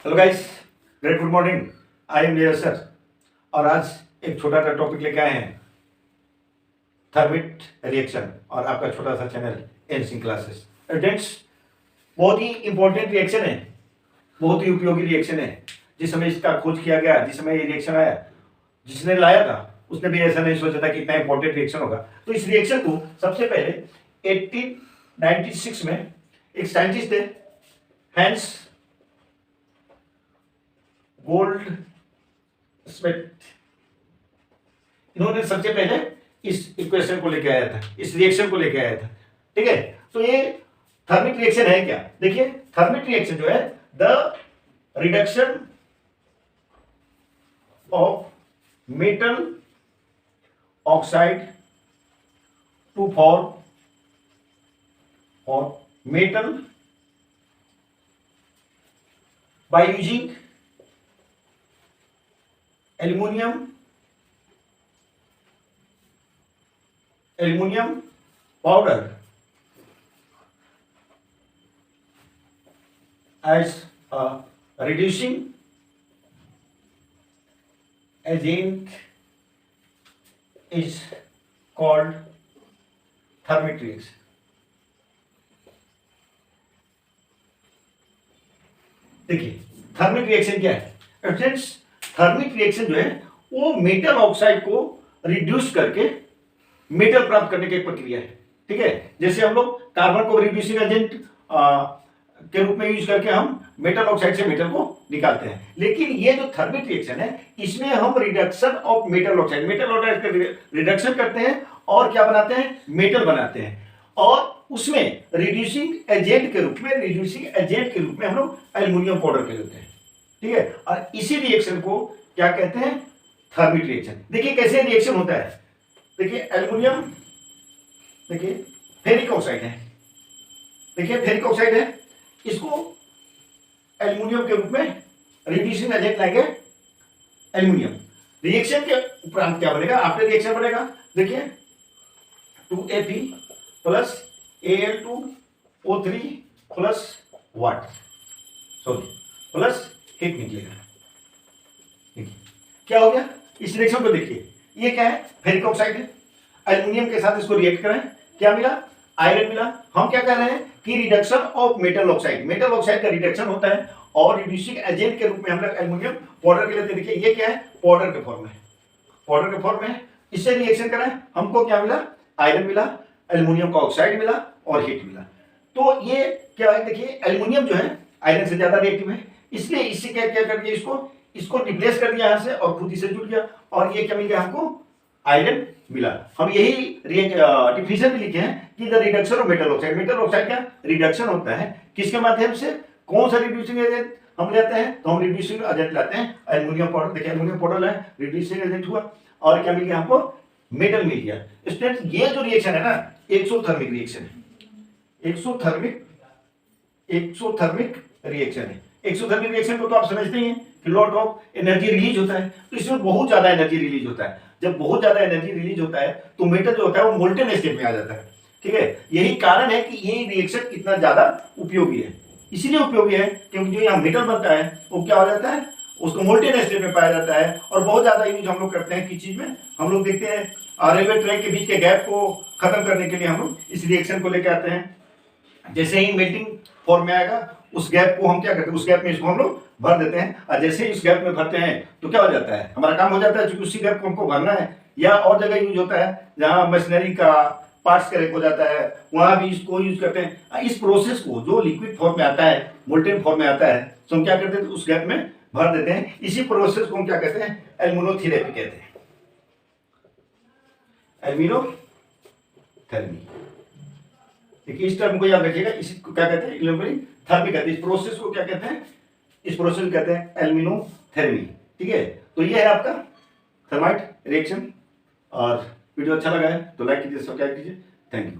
Hello guys, great good morning. I am Neeraj sir और आज एक छोटा सा टॉपिक लेके आए हैं, थर्मिट रिएक्शन और आपका छोटा सा चैनल एनसिंग क्लासेस। स्टूडेंट्स, बहुत ही इंपॉर्टेंट रिएक्शन है, बहुत ही उपयोगी रिएक्शन है। जिस समय इसका खोज किया गया, जिस समय ये रिएक्शन आया, जिसने लाया था उसने भी ऐसा नहीं सोचा था कि इतना इंपॉर्टेंट रिएक्शन होगा। तो इस रिएक्शन को सबसे पहले 1896 में एक साइंटिस्ट थे, हैंस गोल्ड स्मिथ, इन्होंने सबसे पहले इस इक्वेशन को लेके आया था, इस रिएक्शन को लेके आया था। ठीक है, तो ये थर्मिक रिएक्शन है क्या? देखिए, थर्मिक रिएक्शन जो है the reduction of metal oxide to form और metal by using aluminum powder as a reducing agent is called thermic reaction. देखिए, थर्मिक रिएक्शन क्या है फ्रेंड्स? थर्मिक रिएक्शन जो है वो मेटल ऑक्साइड को रिड्यूस करके मेटल प्राप्त करने की एक प्रक्रिया है। ठीक है, जैसे हम लोग कार्बन को रिड्यूसिंग एजेंट के रूप में यूज करके हम मेटल ऑक्साइड से मेटल को निकालते हैं, लेकिन ये जो थर्मिक रिएक्शन है इसमें हम रिडक्शन ऑफ मेटल ऑक्साइड का रिडक्शन करते हैं और क्या बनाते हैं? मेटल बनाते हैं। और उसमें रिड्यूसिंग एजेंट के रूप में हम लोग एल्युमिनियम पाउडर के लेते हैं। ठीक है, और इसी रिएक्शन को क्या कहते हैं? Thermic reaction. देखिए कैसे रिएक्शन होता है। देखिए एल्युमिनियम, देखिए फेरिक ऑक्साइड है, देखिए फेरिक ऑक्साइड है, इसको एल्युमिनियम के रूप में रिड्यूसिंग एजेंट लाएंगे एल्युमिनियम। रिएक्शन के उपरांत क्या बनेगा? आफ्टर रिएक्शन बनेगा, देखिए 2Fe plus Al2O3 plus plus heat निकलेगा। क्या हो गया? इस रिएक्शन को देखिए, ये क्या है? फेरिक ऑक्साइड है, एल्युमिनियम के साथ इसको रिएक्ट करें, क्या मिला? आयरन मिला। हम क्या कर रहे हैं कि रिडक्शन ऑफ मेटल ऑक्साइड का रिडक्शन होता है और रिड्यूसिंग एजेंट के रूप में हम लोग एल्युमिनियम पाउडर के लेते हैं। देखिए ये क्या है? पाउडर के फॉर्म में इससे रिएक्शन करें, हमको क्या मिला? आयरन मिला, एल्युमिनियम का ऑक्साइड मिला और हीट मिला। तो ये क्या है? देखिए एल्युमिनियम जो है आयरन से ज्यादा रिएक्टिव है, इसलिए इससे क्या क्या कर दिया, इसको रिप्लेस कर दिया यहाँ से और खुद ही से जुड़ गया और ये क्या मिल गया? हमको आयरन मिला। हम यही डिफिनेशन में लिखे हैं कि the reduction of metal oxide का रिडक्शन होता है किसके माध्यम से? कौन सा रिड्यूसिंग एजेंट हम लेते हैं? तो हम रिड्यूसिंग एजेंट लाते हैं एल्युमिनियम पाउडर। देखिए एल्युमिनियम पाउडर है, रिड्यूसिंग एजेंट हुआ और क्या मिल गया? हमको मेटल मिल गया। स्टूडेंट्स, ये जो रिएक्शन है ना, एक्सोथर्मिक रिएक्शन है। एक्सोथर्मिक रिएक्शन है। एक्सोथर्मिक रिएक्शन को तो आप समझते ही हैं कि लॉट ऑफ एनर्जी रिलीज होता है, तो इसमें बहुत ज्यादा एनर्जी रिलीज होता है। जब बहुत ज्यादा एनर्जी रिलीज होता है तो मेटल जो होता है वो मोल्टन स्टेट में आ जाता है। ठीक है, यही कारण है कि ये रिएक्शन कितना ज्यादा उपयोगी है। इसीलिए उपयोगी है क्योंकि जो यहाँ मेटल बनता है वो क्या हो जाता है? उसको मोल्टन स्टेट में पाया जाता है और बहुत ज्यादा यूज हम लोग करते हैं किस चीज में? हम लोग देखते हैं रेलवे ट्रैक के बीच के गैप को खत्म करने के लिए हम लोग इस रिएक्शन को लेकर आते हैं। जैसे ही मेल्टिंग फॉर्म में आएगा उस गैप को हम क्या करते हैं? उस गैप में इसको हम लोग भर देते हैं और जैसे ही इस गैप में भरते हैं तो क्या हो जाता है? हमारा काम हो जाता है, क्योंकि उसी गैप को हमको भरना है। या और जगह यूज होता है जहां मशीनरी का पार्ट्स करेक्ट हो जाता है, वहां भी इसको यूज करते हैं। इस प्रोसेस को जो लिक्विड फॉर्म में आता है, मोल्टेन फॉर्म में आता है, तो हम क्या करते हैं? उस गैप में भर देते हैं। इसी प्रोसेस को हम क्या कहते हैं? एल्युमिनोथेरेपी कहते हैं। एल्युमिनोथेरेपी, देखिए इस टर्म को याद रखिएगा, इसी को क्या कहते हैं? थर्मी कहते हैं। इस प्रोसेस को क्या कहते हैं? इस प्रोसेस को कहते हैं एल्युमिनोथेरेपी। ठीक है, तो ये है आपका थर्माइट रिएक्शन। और वीडियो अच्छा लगा है तो लाइक कीजिए, सब्सक्राइब कीजिए। Thank you.